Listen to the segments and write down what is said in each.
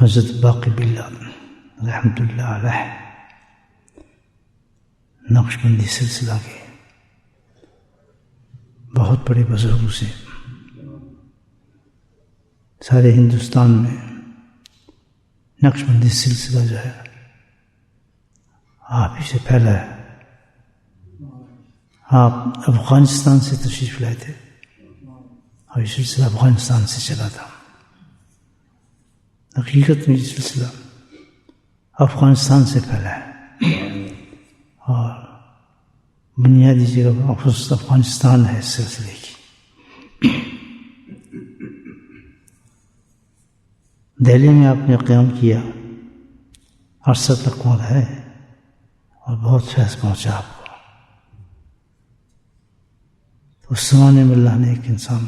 حضرت باقی باللہ رحمۃ اللہ علیہ نقش بندی سلسلہ کے بہت بڑے بزرگوں سے سارے ہندوستان میں نقش بندی سلسلہ جو ہے آپ ہی سے پھیلا ہے. آپ افغانستان سے تشریف لائے تھے اور یہ سلسلہ افغانستان سے چلا تھا. حقیقت میں یہ سلسلہ افغانستان سے پھیلا ہے اور بنیادی جگہ افغانستان ہے اس سلسلے کی. دہلی میں آپ نے قیام کیا، عرصہ تک وہاں رہے اور بہت فیض پہنچا آپ کو. تو اس زمانے میں اللہ نے ایک انسان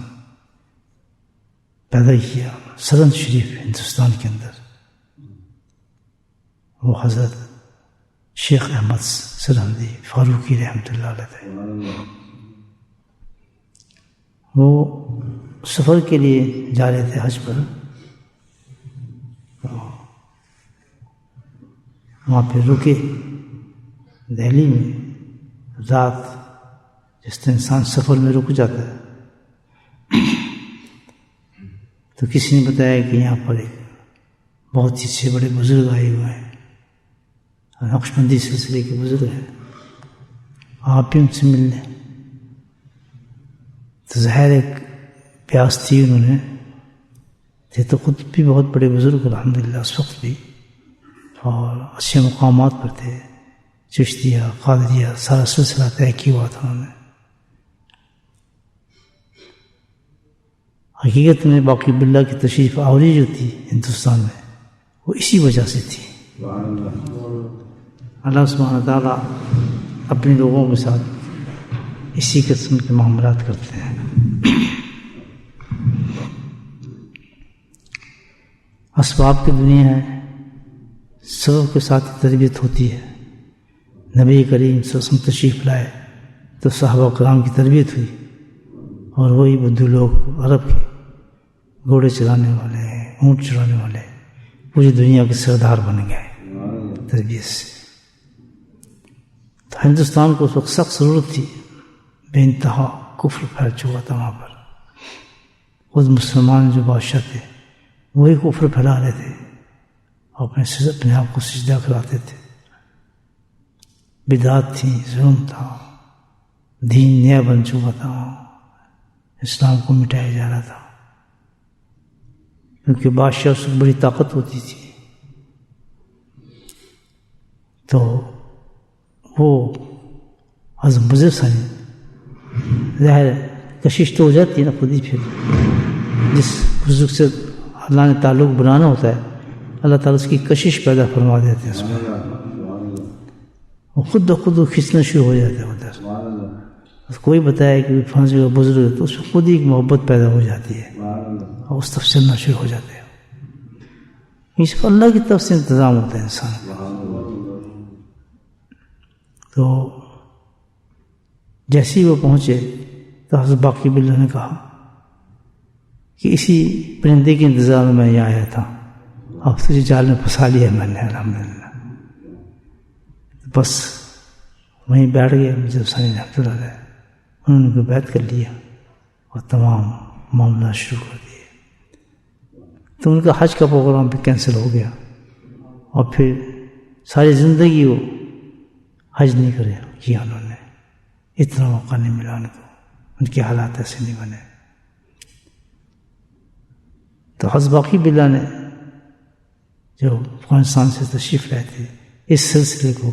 پیدا کیا سرند شریف ہندوستان کے اندر، وہ حضرت شیخ احمد سرہندی فاروقی رحمۃ اللہ علیہ تھے. وہ سفر کے لیے جا رہے تھے حج پر، وہاں پہ رکے دہلی میں رات. جس طرح انسان سفر میں رک جاتا ہے تو کسی نے بتایا کہ یہاں پر ایک بہت ہی اچھے بڑے بزرگ آئے ہوئے ہیں، نقش بندی سلسلے کے بزرگ ہیں، آپ بھی ان سے مل لیں. تو ظاہر ایک پیاس تھی انہوں نے، تھے تو خود بھی بہت بڑے بزرگ الحمدللہ اس وقت بھی، اور اچھے مقامات پر تھے. چشتیہ قادریہ سارا سلسلہ طے کیا ہوا تھا انہوں نے. حقیقت میں باقی باللہ کی تشریف آوری جو تھی ہندوستان میں وہ اسی وجہ سے تھی. اللہ سبحانہ تعالیٰ اپنے لوگوں کے ساتھ اسی قسم کے معاملات کرتے ہیں. اسباب کی دنیا ہے، سبب کے ساتھ تربیت ہوتی ہے. نبی کریم صلی اللہ علیہ وسلم تشریف لائے تو صحابہ کرام کی تربیت ہوئی، اور وہی بدو لوگ عرب کے گھوڑے چلانے والے، اونٹ چلانے والے، پوری دنیا کے سردار بن گئے تربیت سے. تو ہندوستان کو اس وقت سخت ضرورت تھی، بے انتہا کفر پھیل چکا تھا وہاں پر. خود مسلمان جو بادشاہ تھے وہی کفر پھیلا رہے تھے اور اپنے آپ کو سجدہ کراتے تھے. بدعات تھی، ظلم تھا، دین نیا بن چکا تھا، اسلام کو مٹایا جا رہا تھا. کیونکہ بادشاہ اس کو بڑی طاقت ہوتی تھی تو وہ حضرت مضر سن ظاہر کشش تو ہو جاتی ہے نا خود ہی. پھر جس بزرگ سے اللہ نے تعلق بنانا ہوتا ہے اللہ تعالیٰ اس کی کشش پیدا فرما دیتے ہیں اس میں، وہ خود بخود وہ کھینچنا شروع ہو جاتا ہے ادھر. کوئی بتایا کہ پھانسی کا بزرگ ہے تو اس میں خود ہی ایک محبت پیدا ہو جاتی ہے اور اس طرف چلنا شروع ہو جاتے ہیں. اس پر اللہ کی طرف سے انتظام ہوتا ہے انسان کا. تو جیسے ہی وہ پہنچے تو حضرت باقی باللہ نے کہا کہ اسی پرندے کے انتظار میں یہاں آیا تھا، اب تجھے جال میں پھنسا لیا میں نے الحمدللہ. بس وہیں بیٹھ گئے مجھے سانی رحمۃ اللہ علیہ، انہوں نے کوئی بیعت کر لیا اور تمام معاملہ شروع کر دیے. تو ان کا حج کا پروگرام بھی کینسل ہو گیا اور پھر ساری زندگی وہ حج نہیں کیا انہوں نے. اتنا موقع نہیں ملا ان کو، ان کے حالات ایسے نہیں بنے. تو حضرت باقی باللہ نے جو افغانستان سے تشریف لائے تھے اس سلسلے کو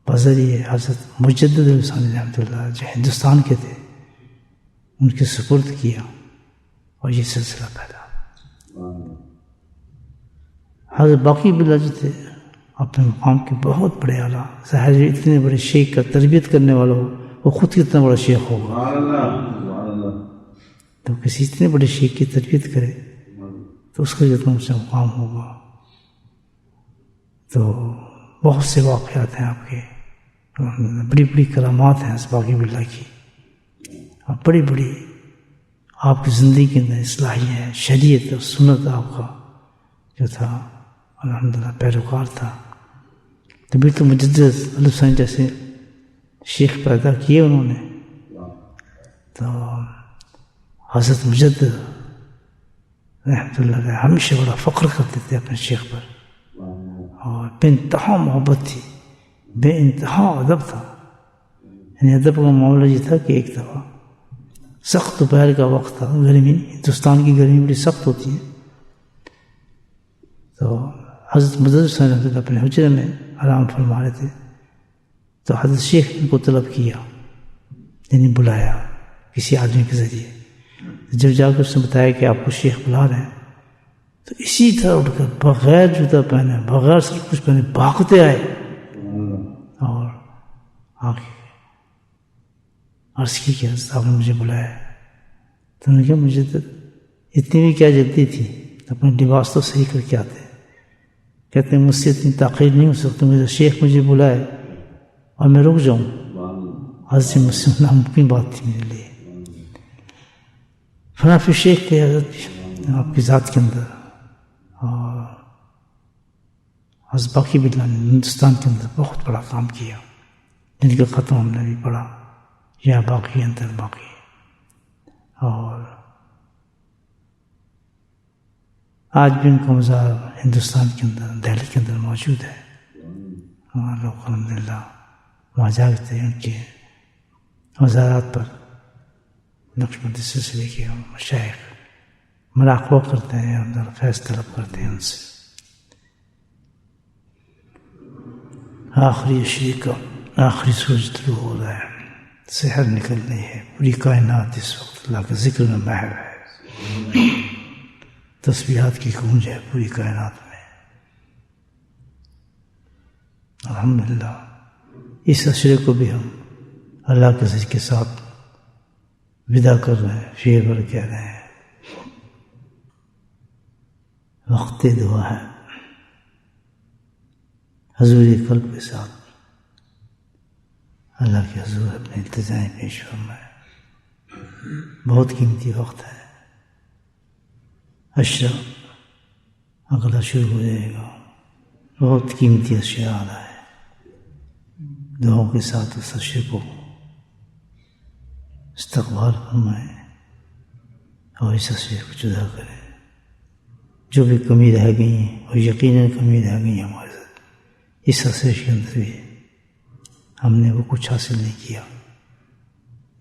بذریعہ حضرت مجدد الثانی رحمۃ اللہ جو ہندوستان کے تھے ان کے سپرد کیا اور یہ سلسلہ پیدا. حضرت باقی باللہ جو تھے اپنے مقام کے بہت بڑے اعلیٰ، ظاہر اتنے بڑے شیخ کا تربیت کرنے والا ہو وہ خود کتنا بڑا شیخ ہوگا. تو کسی اتنے بڑے شیخ کی تربیت کرے تو اس کا جتنا سے مقام ہوگا. تو بہت سے واقعات ہیں آپ کے، بڑی بڑی کرامات ہیں اس باقی باللہ کی، اور بڑی بڑی آپ کی زندگی کے اندر اصلاحی ہے، شریعت اور سنت آپ کا جو تھا الحمدللہ پیروکار تھا. طبیعت مجدد الف سائن جیسے شیخ پیدا کیے انہوں نے. تو حضرت مجدد رحمۃ اللہ علیہ ہمیشہ بڑا فخر کرتے تھے اپنے شیخ پر, اور بے انتہا محبت تھی, بے انتہا ادب تھا. یعنی ادب کا معاملہ یہ تھا کہ ایک دفعہ سخت دوپہر کا وقت تھا, گرمی, ہندوستان کی گرمی بڑی سخت ہوتی ہے. تو حضرت مجدد صاحب رحمۃ اللہ اپنے حجرے میں آرام فرما رہے تھے. تو حضرت شیخ نے ان کو طلب کیا, یعنی بلایا کسی آدمی کے ذریعے. جب جا کر اس نے بتایا کہ آپ کو شیخ بلا رہے ہیں, تو اسی طرح اٹھ کر بغیر جوتا پہنے, بغیر سب کچھ پہنے بھاگتے آئے اور آگے عرض کی کہ حضرت آپ نے مجھے بلایا. تو انہوں نے کہا مجھے تو اتنی بھی کیا جلدی تھی, اپنے لباس تو صحیح کر کے آتے. کہتے ہیں مجھ سے اتنی تاخیر نہیں ہو سکتی, میرا شیخ مجھے بلائے اور میں رک جاؤں, حضرت مجھ سے ناممکن بات تھی میرے لیے. فنا پھر شیخ تھے حضرت آپ کی ذات کے اندر, اور حضرت باقی باللہ نے ہندوستان کے اندر بہت بڑا کام کیا, جن کا ختم ہم نے بھی پڑھا یا باقی اندر باقی. اور آج بھی ان کا مزار ہندوستان کے اندر دہلی کے اندر موجود ہے. ہمارے لوگ الحمدللہ وہاں جاتے ہیں, ان کے مزارات پر نقشبندی سلسلے کے مشائخ مراقبہ کرتے ہیں, اندر فیض طلب کرتے ہیں ان سے. آخری عشرے کا آخری سورج طلوع ہو رہا ہے, سحر نکلنی ہے, پوری کائنات اس وقت اللہ کے ذکر میں محو ہے. تسبیحات کی گونج ہے پوری کائنات میں. الحمدللہ اس عشرے کو بھی ہم اللہ کے ذکر کے ساتھ ودا کر رہے ہیں, شعر بھر کہہ رہے ہیں. وقت دعا ہے, حضور قلب کے ساتھ اللہ کے حضور اپنے التجائیں پیش فرمائے. بہت قیمتی وقت ہے. اشرا اگلا شروع ہو جائے گا, بہت قیمتی اشیاء آ رہا ہے. دعاؤں کے ساتھ اس اشرے کو استقبال فرمائیں اور اس اشرے کو جدا کریں. جو بھی کمی رہ گئی ہیں, اور یقیناً کمی رہ گئی ہیں ہمارے ساتھ, اس اشرے کے اندر بھی ہم نے وہ کچھ حاصل نہیں کیا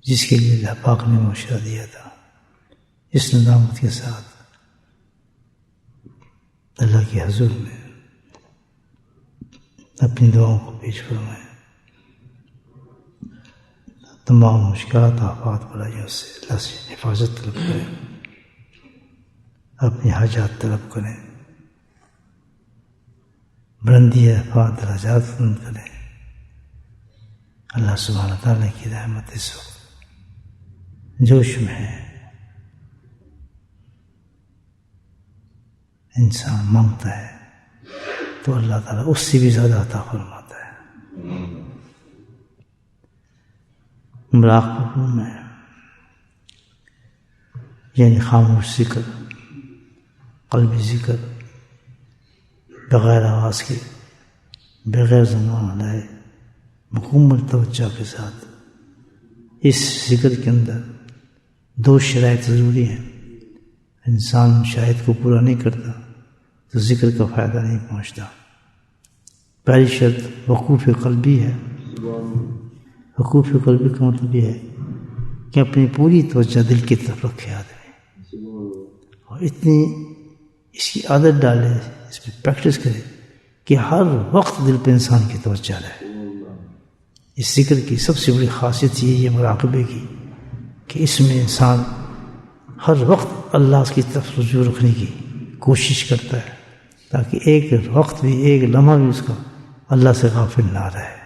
جس کے لیے اللہ پاک نے مشورہ دیا تھا. اس ندامت کے ساتھ اللہ کے حضور میں اپنی دعاؤں کو پیش فرمائیں. تمام مشکلات آفات برائیوں سے اللہ سے حفاظت طلب کریں, اپنی حاجات طلب کریں, بلندی آفات درجات بلند کریں. اللہ سبحانہ تعالیٰ کی رحمت اس وقت جوش میں ہے. انسان مانگتا ہے تو اللہ تعالیٰ اس سے بھی زیادہ عطا فرماتا ہے. مراقبہ میں یعنی خاموش ذکر, قلبی ذکر, بغیر آواز کے, بغیر زبان لائے, مکمل توجہ کے ساتھ. اس ذکر کے اندر دو شرائط ضروری ہیں. انسان شاید کو پورا نہیں کرتا تو ذکر کا فائدہ نہیں پہنچتا. پہلی شرط وقوف قلبی ہے. وقوف قلبی کا مطلب یہ ہے کہ اپنی پوری توجہ دل کی طرف رکھے آدمی, اور اتنی اس کی عادت ڈالے, اس پہ پریکٹس کرے کہ ہر وقت دل پہ انسان کی توجہ رہے. اس ذکر کی سب سے بڑی خاصیت یہ ہے مراقبے کی کہ اس میں انسان ہر وقت اللہ کی طرف رجوع رکھنے کی کوشش کرتا ہے, تاکہ ایک وقت بھی, ایک لمحہ بھی اس کا اللہ سے غافل نہ رہے.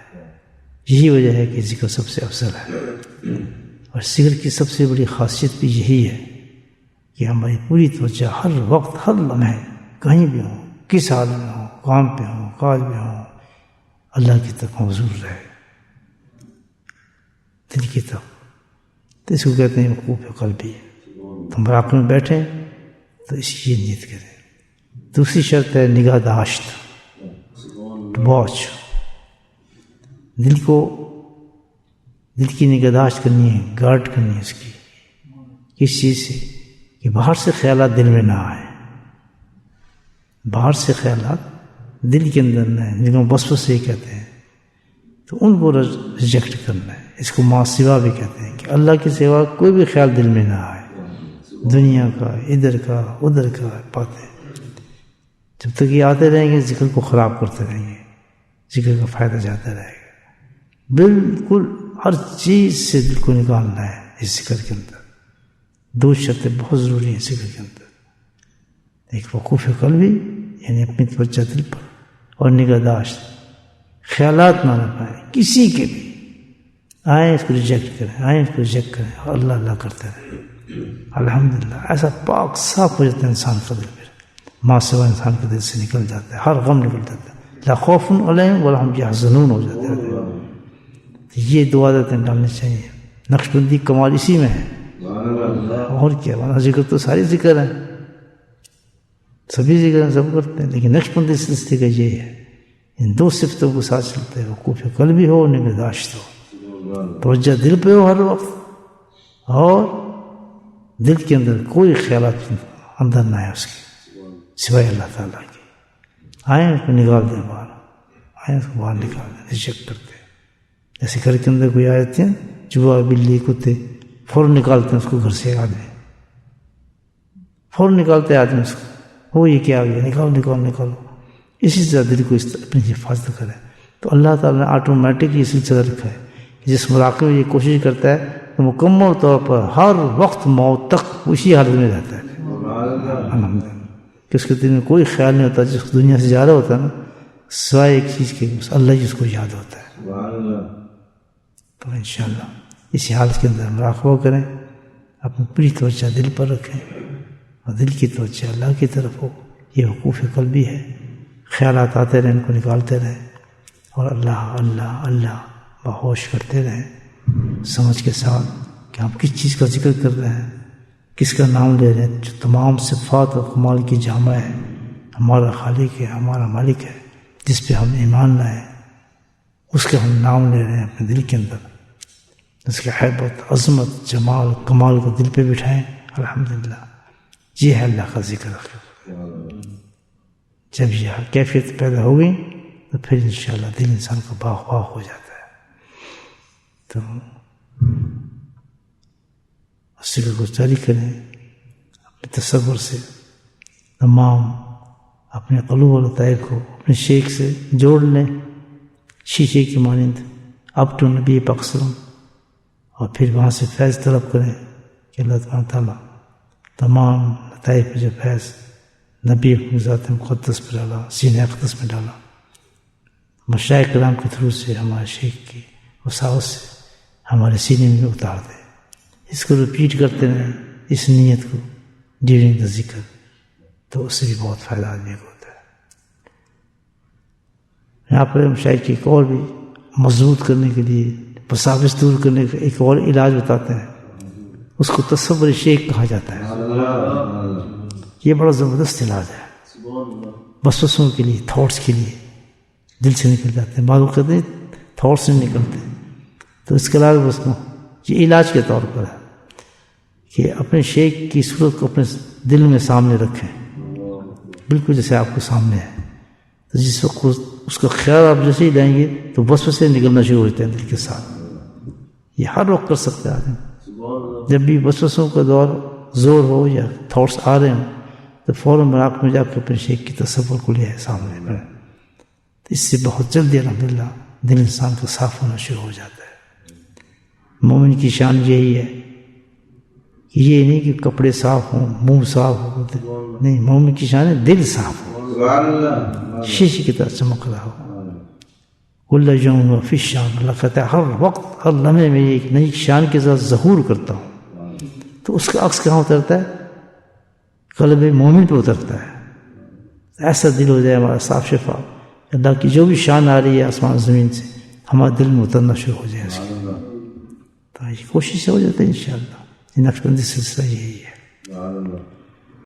یہی وجہ ہے کہ ذکر سب سے افضل ہے. اور ذکر کی سب سے بڑی خاصیت بھی یہی ہے کہ ہماری پوری توجہ ہر وقت, ہر لمحے, کہیں بھی ہوں, کس حال میں ہوں, کام پہ ہوں, کاج میں ہوں, اللہ کی طرف مبذول رہے, دل کی طرف. تو اس کو کہتے ہیں وقوف قلبی. تو مراقبے میں بیٹھیں تو اس کی نیت کریں دوسری شرط ہے نگاہ داشت، واچ. دل کی نگہداشت کرنی ہے، گارڈ کرنی ہے اس کی. کس چیز سے؟ کہ باہر سے خیالات دل میں نہ آئے، باہر سے خیالات دل کے اندر نہ آئے، جن کو وسوسے کہتے ہیں، تو ان کو ریجیکٹ کرنا ہے. اس کو ما سوا بھی کہتے ہیں کہ اللہ کے سوا کوئی بھی خیال دل میں نہ آئے، دنیا کا، ادھر کا، ادھر کا. باتیں جب تک یہ آتے رہیں گے ذکر کو خراب کرتے رہیں گے، ذکر کا فائدہ جاتا رہے گا. بالکل ہر چیز سے دل کو نکالنا ہے اس ذکر کے اندر. دو شرطیں بہت ضروری ہیں ذکر کے اندر. ایک وقوف قلبی، یعنی اپنی توجہ دل پر، اور نگہداشت. خیالات نہ پائیں کسی کے بھی، آئیں اس کو ریجیکٹ کریں، آئیں اس کو ریجیکٹ کریں، اور اللہ اللہ کرتے رہیں. الحمدللہ ایسا پاک صاف ہو جاتا ہے انسان کا دل. پھر ما سوا انسان کے دل سے نکل جاتا ہے، ہر غم نکل جاتا ہے. لا خوف علیہم ولا هم یحزنون ہو جاتے ہیں. یہ دو عادتیں ڈالنی چاہیے. نقشبندی کمال اسی میں ہے. اور کیا، ورنہ ذکر تو ساری ذکر ہیں، سبھی ذکر ہیں، سب کرتے ہیں، لیکن نقشبندی سلسلے کا یہ ہے، ان دو صفتوں کو ساتھ چلتے ہیں. وقوف قلبی ہو، نگہداشت ہو، توجہ دل پہ ہو ہر وقت، اور دل کے اندر کوئی خیالات اندر نہ آئے اس کے سوائے اللہ تعالیٰ کی. آئیں اس کو نکال دیں باہر، آئیں اس کو باہر نکال دیں، ریجیکٹ کرتے ہیں. جیسے گھر کے اندر کوئی آئے تھے، چوہا، بلی، کتے، فوراً نکالتے ہیں اس کو گھر سے. آدمی فوراً نکالتے ہیں آدمی اس کو، وہ یہ کیا ہو گیا، نکالو نکالو نکالو. اسی طرح دل کو اپنی حفاظت کرے. تو اللہ تعالیٰ نے آٹومیٹک یہ سلسلہ رکھا ہے کہ جس مراقبے میں یہ کوشش کرتا ہے تو مکمل طور پر ہر وقت موت تک اسی حالت میں رہتا ہے. الحمدللہ کہ اس کے دل میں کوئی خیال نہیں ہوتا. جس دنیا سے جا رہا ہوتا ہے نا، سوائے ایک چیز کے، اللہ ہی اس کو یاد ہوتا ہے. تو انشاءاللہ اسی حالت کے اندر مراقبہ کریں، اپنی پوری توجہ دل پر رکھیں، اور دل کی توجہ اللہ کی طرف ہو. یہ وقوف قلبی ہے. خیالات آتے رہیں، ان کو نکالتے رہیں، اور اللہ اللہ اللہ بہوش کرتے رہیں، سمجھ کے ساتھ کہ ہم کس چیز کا ذکر کر رہے ہیں، کس کا نام لے رہے ہیں، جو تمام صفات اور کمال کی جامع ہے، ہمارا خالق ہے، ہمارا مالک ہے، جس پہ ہم ایمان لائے، اس کا ہم نام لے رہے ہیں اپنے دل کے اندر. اس کی حیبت، عظمت، جمال، کمال کو دل پہ بٹھائیں. الحمدللہ یہ ہے اللہ کا ذکر. جب یہ کیفیت پیدا ہو گئی تو پھر انشاءاللہ دل انسان کا باغ باغ ہو جاتا ہے. تو ذکر کو جاری کریں اپنے تصور سے. تمام اپنے قلوب و لطائف کو اپنے شیخ سے جوڑ لیں، شیشے کی مانند، اب تو نبی پاک صلی اللہ علیہ وسلم، اور پھر وہاں سے فیض طلب کریں کہ اللہ تعالیٰ تمام لطائف پہ جو فیض نبی ذات مقدس پر ڈالا، سینہ اقدس میں ڈالا، مشائخ کرام کے تھرو سے، ہمارے شیخ کی وساوت سے ہمارے سینے میں اتار دے. اس کو ریپیٹ کرتے رہیں، اس نیت کو ڈیورنگ دا ذکر، تو اس سے بھی بہت فائدہ آدمی کو ہوتا ہے. یہاں پر مشائخ کی ایک اور بھی مضبوط کرنے کے لیے، وساوس دور کرنے کا ایک اور علاج بتاتے ہیں. اس کو تصور شیخ کہا جاتا ہے. یہ بڑا زبردست علاج ہے وسوسوں کے لیے، تھاٹس کے لیے. دل سے نکل جاتے ہیں، معلوم کرتے ہیں تھاٹس نہیں نکلتے. تو اس کے علاوہ اس کو یہ علاج کے طور پر ہے کہ اپنے شیخ کی صورت کو اپنے دل میں سامنے رکھیں، بالکل جیسے آپ کو سامنے ہے. تو جس وقت اس کا خیال آپ جیسے ہی لائیں گے تو وسوسے نکلنا شروع ہو جاتے ہیں دل کے ساتھ. یہ ہر وقت کر سکتے ہیں آدمی. جب بھی وسوسوں کا دور زور ہو یا تھاٹس آ رہے ہوں تو فوراً مراقبے میں جا کے اپنے شیخ کی تصور کو لے آئے سامنے میں. تو اس سے بہت جلدی الحمدللہ دل انسان کا صاف ہونا شروع ہو جاتا ہے. مومن کی شان یہی ہے کہ یہ نہیں کہ کپڑے صاف ہوں، منہ صاف ہو، نہیں، مومن کی شان ہے دل صاف ہو، شیشے کی طرح چمک رہا ہو. کل یوم فی شان، اللہ کہتا ہے ہر وقت، ہر لمحے میں ایک نئی شان کے ساتھ ظہور کرتا ہوں. تو اس کا عکس کہاں اترتا ہے؟ قلب مومن پہ اترتا ہے. ایسا دل ہو جائے ہمارا صاف شفا، اللہ کی جو بھی شان آ رہی ہے آسمان زمین سے ہمارے دل میں اترنا شروع ہو جائے اس کی. تو یہ کوشش سے ہو جاتا ہے انشاءاللہ. یہ نقشبندی سلسلہ یہی ہے.